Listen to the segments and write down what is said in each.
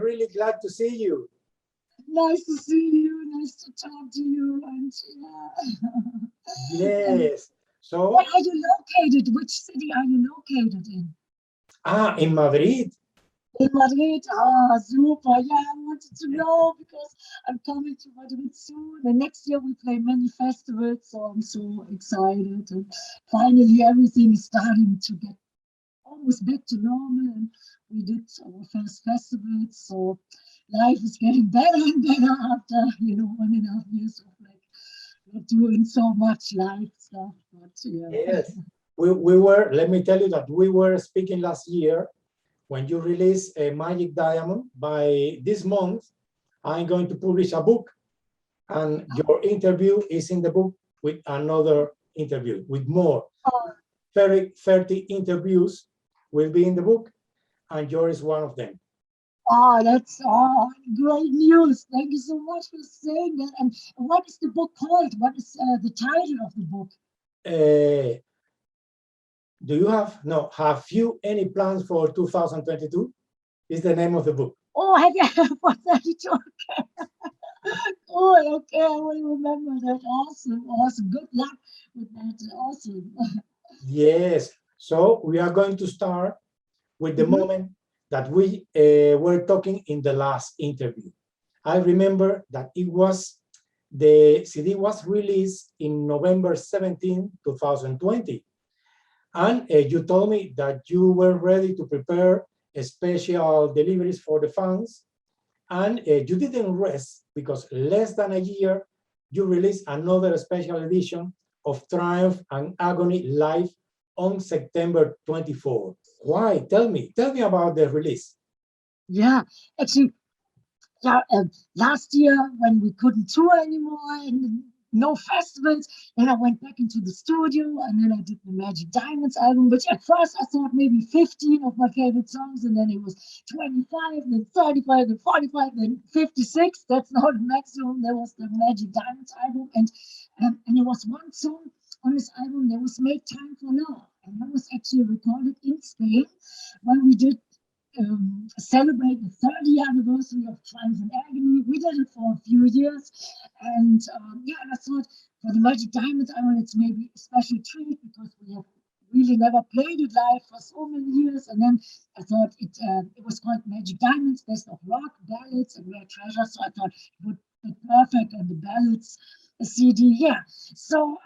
really glad to see you. Nice to see you. Nice to talk to you. And Yes. So, where are you located? Which city are you located in? in Madrid. In Madrid. Ah, super. Yeah, I wanted to know because I'm coming to Madrid soon. And next year we play many festivals, so I'm so excited. And finally, everything is starting to get almost back to normal. And we did our first festival, so life is getting better and better after 1.5 years of like not doing so much live stuff. But yeah. Yes. We were, let me tell you that we were speaking last year when you released a Magic Diamond. By this month, I'm going to publish a book, and your interview is in the book with another interview, with more. 30 interviews will be in the book, and yours is one of them. Oh, that's great news. Thank you so much for saying that. And what is the book called? What is the title of the book? Do you have you any plans for 2022? Is the name of the book. Oh, have you for 32? Okay. Oh, okay, I will remember that. Awesome. Good luck with that. Awesome. Yes. So we are going to start with the moment that we were talking in the last interview. I remember that the CD was released in November 17, 2020. And you told me that you were ready to prepare special deliveries for the fans. And you didn't rest because less than a year, you released another special edition of Triumph and Agony live on September 24. Why? Tell me about the release. Yeah, actually, last year when we couldn't tour anymore and no festivals, then I went back into the studio and then I did the Magic Diamonds album, which at first I thought maybe 15 of my favorite songs, and then it was 25, then 35, then 45, then 56. That's not the maximum. There was the Magic Diamonds album, and there was one song on this album that was Make Time for Love, and that was actually recorded in Spain when we did celebrate the 30th anniversary of Triumph and Agony. We did it for a few years, and and I thought for the Magic Diamonds, it's maybe a special treat because we have really never played it live for so many years. And then I thought it was called Magic Diamonds, Best of Rock, Ballads, and Rare Treasures. So I thought it would be perfect on the Ballads CD. Yeah. So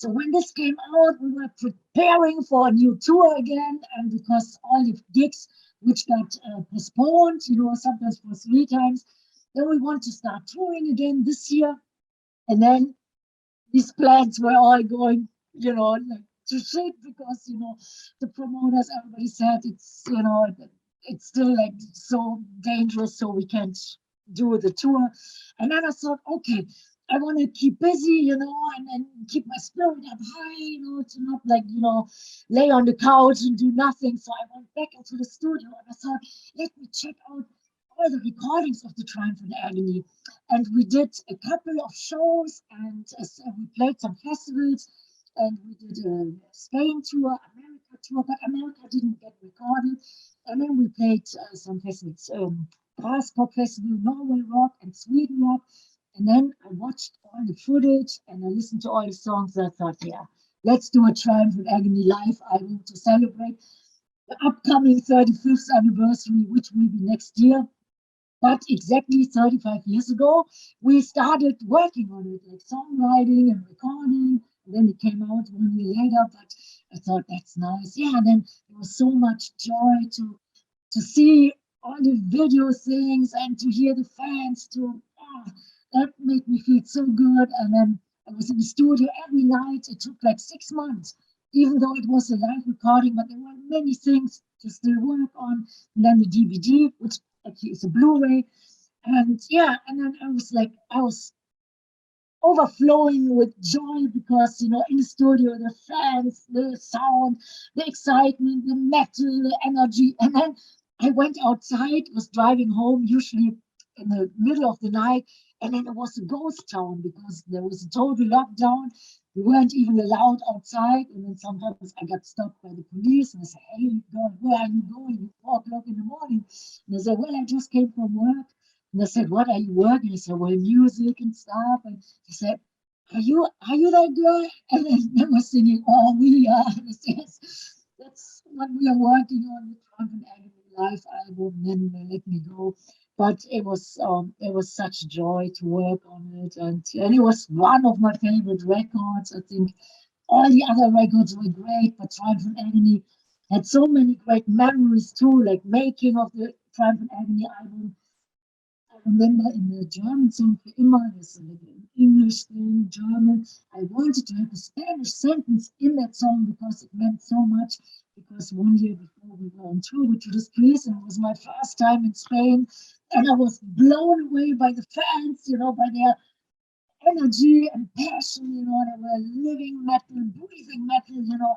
when this came out, we were preparing for a new tour again, and because all the gigs which got postponed, sometimes for 3 times. Then we want to start touring again this year. And then these plans were all going, like to shit because, the promoters, everybody said it's, it's still like so dangerous, so we can't do the tour. And then I thought, okay, I want to keep busy, and keep my spirit up high, to not like, lay on the couch and do nothing. So I went back into the studio and I thought, let me check out all the recordings of the Triumph and Agony. And we did a couple of shows, and we played some festivals, and we did a Spain tour, America tour, but America didn't get recorded. And then we played some festivals, Passport Festival, Norway Rock, and Sweden Rock. And then I watched all the footage and I listened to all the songs. And I thought, yeah, let's do a Triumph and Agony live album to celebrate the upcoming 35th anniversary, which will be next year. But exactly 35 years ago, we started working on it, like songwriting and recording. And then it came out 1 year later. But I thought, that's nice. Yeah, and then there was so much joy to see all the video things and to hear the fans that made me feel so good. And then I was in the studio every night. It took like 6 months, even though it was a live recording, but there were many things to still work on. And then the DVD, which actually is a Blu-ray. And then I was overflowing with joy because, in the studio, the fans, the sound, the excitement, the metal, the energy. And then I went outside, was driving home, usually in the middle of the night, And then it was a ghost town because there was a total lockdown. We weren't even allowed outside. And then sometimes I got stopped by the police and I said, hey, girl, where are you going? It's 4 o'clock in the morning. And I said, well, I just came from work. And I said, what are you working? I said, well, music and stuff. And he said, are you that girl? And then they were singing, oh, we are. And I said, yes, that's what we are working on, the Triumph and Agony live album. And then they let me go. But it was such joy to work on it, and it was one of my favorite records. I think all the other records were great, but Triumph and Agony had so many great memories too, like making of the Triumph and Agony album. I remember in the German song for Immer, there's like an English thing, German. I wanted to have a Spanish sentence in that song because it meant so much. Because 1 year before we were on tour with Judas Priest, and it was my first time in Spain, and I was blown away by the fans, by their energy and passion, they were living metal, breathing metal,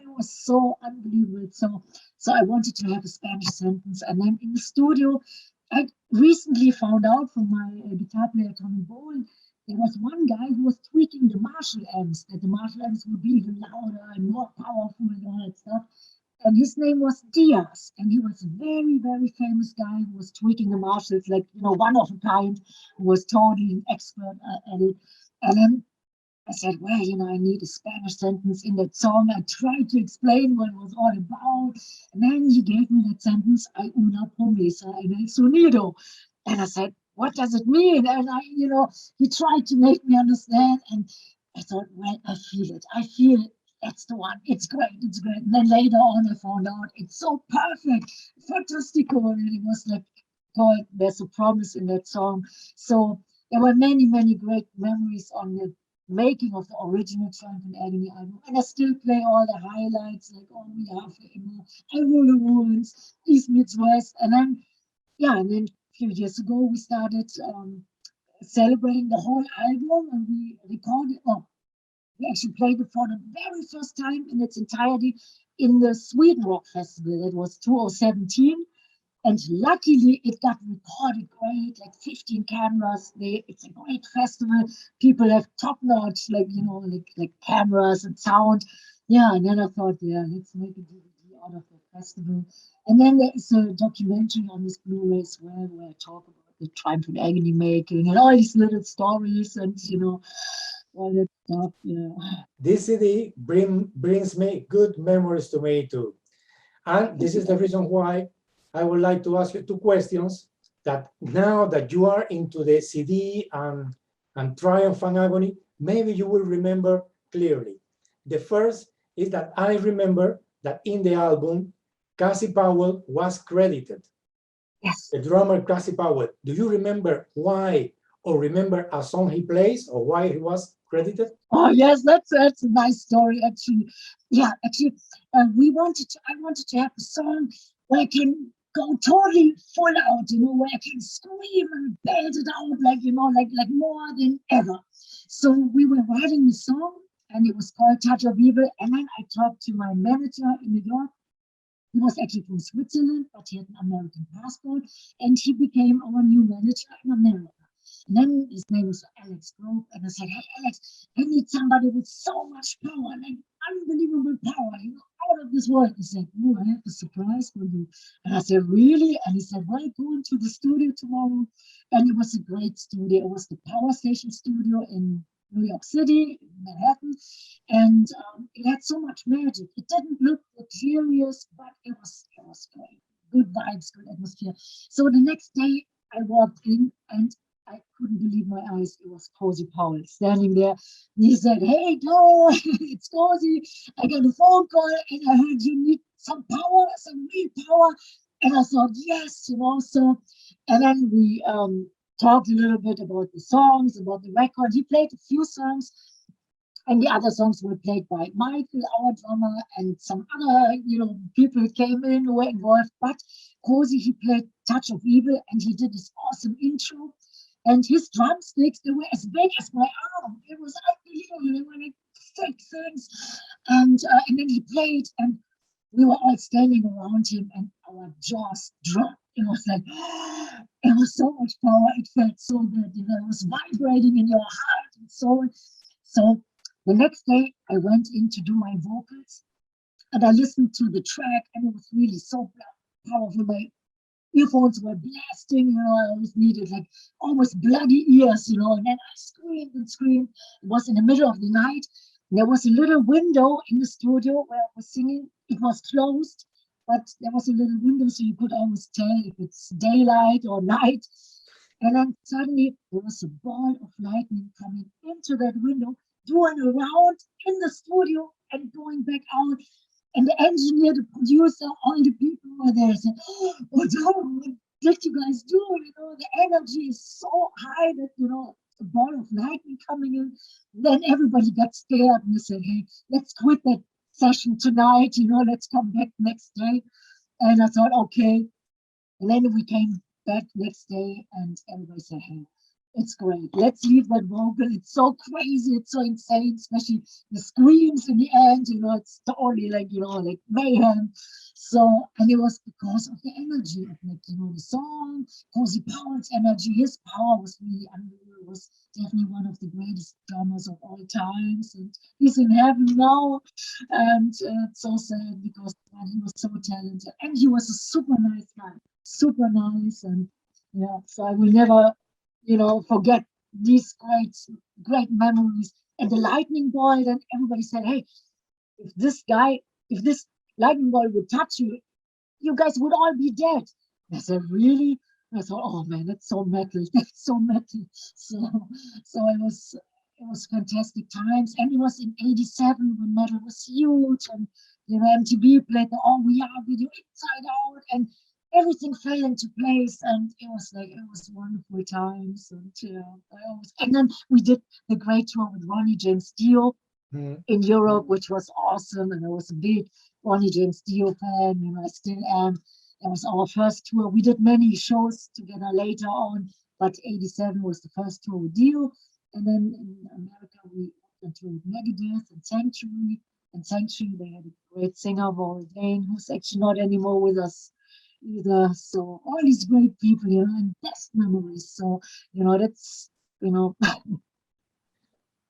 it was so unbelievable. So I wanted to have a Spanish sentence. And then in the studio, I recently found out from my guitar player, Tommy Bolan, there was one guy who was tweaking the Marshall amps, that the Marshall amps would be even louder and more powerful and all that stuff. And his name was Diaz, and he was a very, very famous guy who was tweaking the Marshalls, like, one of a kind, who was totally an expert at it. And then I said, well, I need a Spanish sentence in that song. I tried to explain what it was all about. And then he gave me that sentence, hay una promesa en el sonido. And I said, what does it mean? And he tried to make me understand. And I thought, well, I feel it. That's the one. It's great. And then later on, I found out it's so perfect, fantastical. And it was like, God, there's a promise in that song. So there were many, many great memories on the making of the original Triumph and Agony album. And I still play all the highlights, like All We Have for Immer, I Roll the Ruins, East Meets West. And then a few years ago, we started celebrating the whole album, and we recorded. We actually played it for the very first time in its entirety in the Sweden Rock Festival. It was 2017. And luckily, it got recorded great, like 15 cameras. It's a great festival. People have top-notch, like cameras and sound. Yeah, and then I thought, let's make a DVD out of the festival. And then there is a documentary on this Blu-ray as well, where I talk about the Triumph and Agony making and all these little stories and, all that stuff, This CD brings me good memories to me too. And this is the reason why I would like to ask you 2 questions that now that you are into the CD and Triumph and Agony, maybe you will remember clearly. The first is that I remember that in the album, Cozy Powell was credited. Yes. The drummer Cozy Powell. Do you remember why, or remember a song he plays, or why he was credited? Oh yes, that's a nice story actually. Yeah, actually, I wanted to have a song where I can go totally full out, where I can scream and belt it out like more than ever. So we were writing the song, and it was called Touch of Evil. And then I talked to my manager in New York. He was actually from Switzerland, but he had an American passport, and he became our new manager in America. And then his name was Alex Grove, and I said, hey, Alex, I need somebody with so much power, like unbelievable power, out of this world. He said, oh, I have a surprise for you. And I said, really? And he said, well, go into the studio tomorrow. And it was a great studio. It was the Power Station studio in New York City, Manhattan. And it had so much magic. It didn't look luxurious, but it was great. Good vibes, good atmosphere. So the next day I walked in, and I couldn't believe my eyes. It was Cozy Powell standing there. And he said, hey, Doro, it's Cozy. I got a phone call, and I heard you need some power, some real power. And I thought, yes, so, and then we talked a little bit about the songs, about the record. He played a few songs, and the other songs were played by Michael, our drummer, and some other, people came in who were involved. But Cozy, he played Touch of Evil, and he did this awesome intro. And his drumsticks, they were as big as my arm. It was unbelievable. They were like thick things. And then he played, and we were all standing around him, and our jaws dropped. it was like, it was so much power. It felt so good, you know, it was vibrating in your heart and so. So the next day I went in to do my vocals and I listened to the track and it was really so powerful. My earphones were blasting, you know, I always needed like almost bloody ears, you know, and then I screamed and screamed. It was in the middle of the night. There was a little window in the studio where I was singing. It was closed, but there was a little window so you could always tell if it's daylight or night. And then suddenly there was a ball of lightning coming into that window, doing around in the studio and going back out. And the engineer, the producer, all the people were there saying, oh, what did you guys do? You know, the energy is so high that, you know, a ball of lightning coming in. Then everybody got scared and they said, hey, let's quit that session tonight, you know, let's come back next day. And I thought, okay. And then we came back next day and everybody said, hey, it's great. Let's leave that vocal. It's so crazy. It's so insane, especially the screams in the end, you know, it's totally like, you know, like mayhem. So, and it was because of the energy of like, you know, the song, Cozy Powell's energy, his power was really unreal. Was definitely one of the greatest drummers of all times. And he's in heaven now. And it's so sad because man, he was so talented. And he was a super nice guy, super nice. And yeah, so I will never, you know, forget these great memories. And the lightning ball, then everybody said, hey, if this lightning ball would touch you, you guys would all be dead. I said, really? I thought, oh man, that's so metal. That's so metal. So it was fantastic times. And it was in '87 when metal was huge and you know, MTV played the Oh We Are video Inside Out and everything fell into place and it was wonderful times and then we did the great tour with Ronnie James Dio in Europe, which was awesome, and I was a big Ronnie James Dio fan, you know, I still am. It was our first tour. We did many shows together later on, but '87 was the first tour with Dio, and then in America we went to Megadeth and Sanctuary. And Sanctuary, they had a great singer, Bolan, who's actually not anymore with us either. So all these great people, you know, and best memories. So, you know, that's, you know.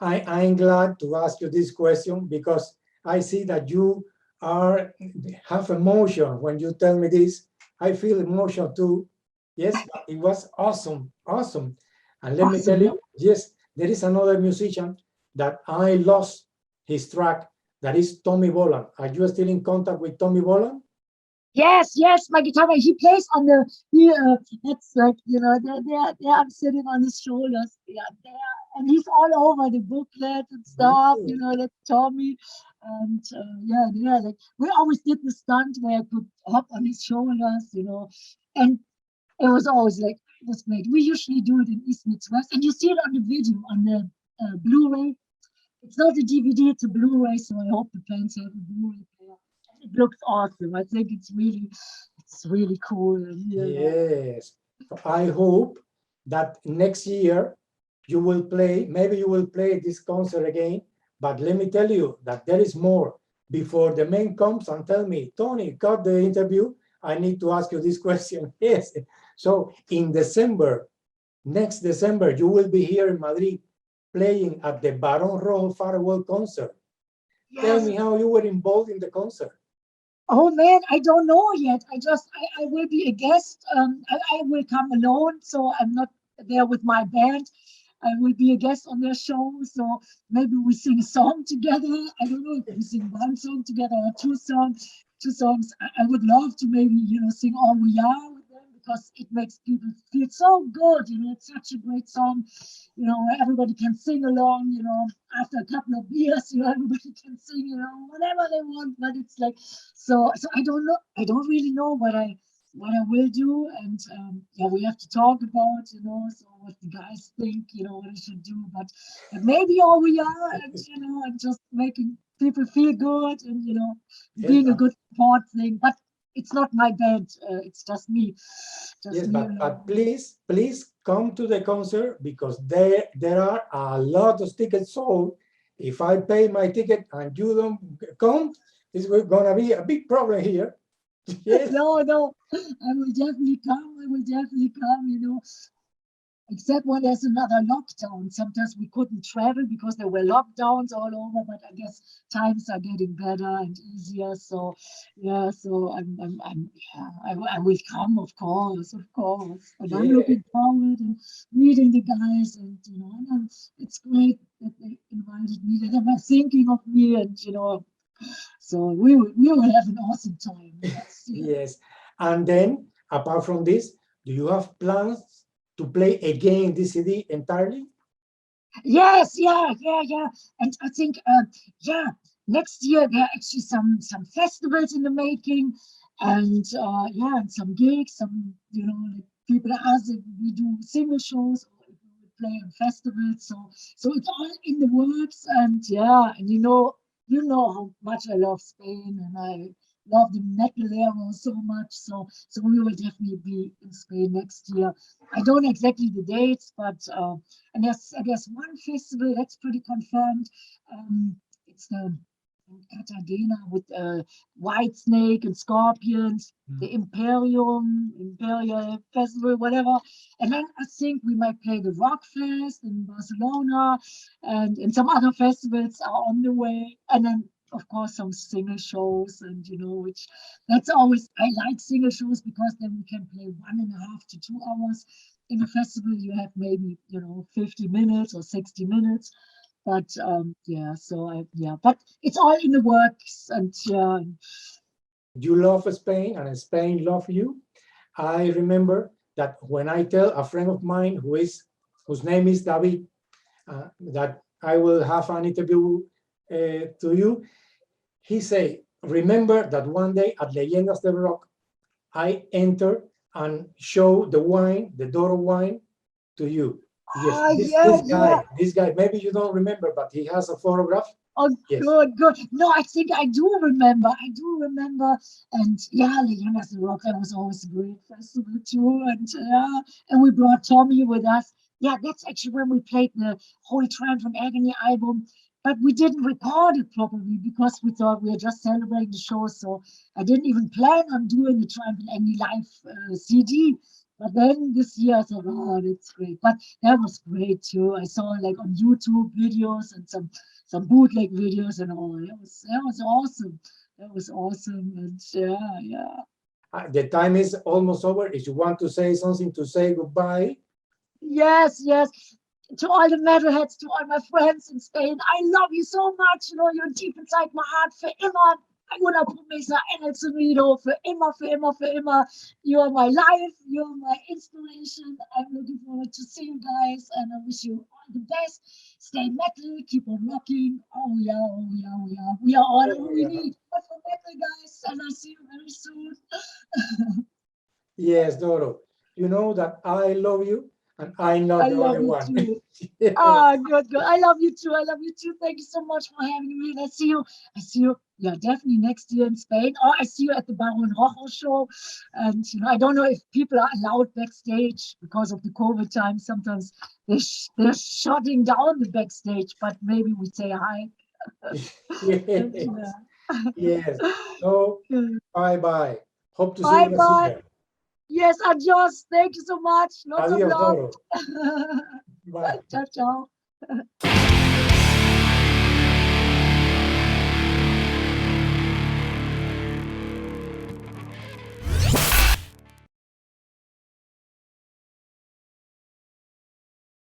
I'm glad to ask you this question because I see that you have emotion when you tell me this. I feel emotion too. Yes, it was awesome, awesome. And let me tell you, yes, there is another musician that I lost his track. That is Tommy Bolan. Are you still in contact with Tommy Bolan? Yes, my guitar. He plays on the. It's like, you know, there. I'm sitting on his shoulders. Yeah, there, and he's all over the booklet and stuff. You know, that's Tommy, and yeah. Like we always did the stunt where I could hop on his shoulders, you know, and it was always like it was great. We usually do it in East meets West, and you see it on the video on the Blu-ray. It's not a DVD; it's a Blu-ray. So I hope the fans have a Blu-ray player. It looks awesome. I think it's really cool. Yes. I hope that next year you will play, maybe you will play this concert again, but let me tell you that there is more. Before the man comes and tell me, Tony, got the interview, I need to ask you this question. Yes. So in December, next December, you will be here in Madrid playing at the Barón Rojo farewell concert. Yes. Tell me how you were involved in the concert. Oh man, I don't know yet. I will be a guest. I will come alone, so I'm not there with my band. I will be a guest on their show, so maybe we sing a song together. I don't know if we sing one song together or two songs. I would love to maybe, you know, sing All We Are with them because it makes people feel so good. You know, it's such a great song. You know, where everybody can sing along. You know, after a couple of beers, you know, everybody can sing. You know, whatever they want. But it's like so I don't know. I don't really know what I will do, and yeah, we have to talk about, you know, so what the guys think, you know, what I should do, but maybe All We Are, and you know, and just making people feel good, and you know, being a good support thing. But it's not my band; it's just me. Yes, but please come to the concert because there are a lot of tickets sold. If I pay my ticket and you don't come, it's gonna be a big problem here. Yes. No, I will definitely come. I will definitely come, you know. Except when there's another lockdown. Sometimes we couldn't travel because there were lockdowns all over, but I guess times are getting better and easier. So yeah, so yeah, I will come, of course, of course. And I'm Yeah. looking forward and meeting the guys, and you know, and it's great that they invited me, that they were thinking of me, and you know, so we will have an awesome time. Yes, yeah. Yes. And then, apart from this, do you have plans to play again this CD entirely? Yes, yeah. And I think, yeah, next year there are actually some festivals in the making, and yeah, and some gigs. Some, you know, like people ask if we do single shows or if we would play on festivals. So it's all in the works, and yeah, and you know how much I love Spain, and I love the metal era so much. So we will definitely be in Spain next year. I don't know exactly the dates, but. And there's one festival that's pretty confirmed. It's the Cartagena with Whitesnake and Scorpions, the Imperial Festival, whatever. And then I think we might play the Rock Fest in Barcelona, and some other festivals are on the way. And then, of course, some single shows, and you know, which that's always, I like single shows because then we can play 1.5 to 2 hours. In a festival, you have maybe, you know, 50 minutes or 60 minutes. But yeah, but it's all in the works, and yeah. You love Spain and Spain love you. I remember that when I tell a friend of mine whose name is David, that I will have an interview to you, he say, remember that one day at Leyendas de Rock, I enter and show the wine, the DORO wine, to you. Yes, this guy, maybe you don't remember, but he has a photograph. Oh, yes. Good. No, I think I do remember. And yeah, Leyendas de Rock, that was always a great festival too. And we brought Tommy with us. Yeah, that's actually when we played the whole Triumph and Agony album. But we didn't record it properly because we thought we were just celebrating the show. So I didn't even plan on doing the Triumph and Agony live CD. But then this year I thought, oh, that's great. But that was great too. I saw like on YouTube videos and some bootleg videos and all. That was awesome. That was awesome. And yeah. The time is almost over. If you want to say something to say goodbye. Yes. To all the metalheads, to all my friends in Spain, I love you so much. You know, you're deep inside my heart forever. Una promesa en el sonido, für immer. You are my life, you are my inspiration. I'm looking forward to see you guys, and I wish you all the best. Stay metal, keep on rocking. Oh yeah. We are all we need. But for metal, guys, and I'll see you very soon. Yes, Doro. You know that I love you, and I'm not the only one. Too. Ah, good. I love you too. Thank you so much for having me. And I see you. Yeah, definitely next year in Spain. Or I see you at the Barón Rojo show. And you know, I don't know if people are allowed backstage because of the COVID time. Sometimes they're shutting down the backstage, but maybe we say hi. Yes. Yes. So bye. Hope to see you Bye. next year. Yes, adios. Thank you so much. Lots Adios, of love. Doro. Bye. Ciao.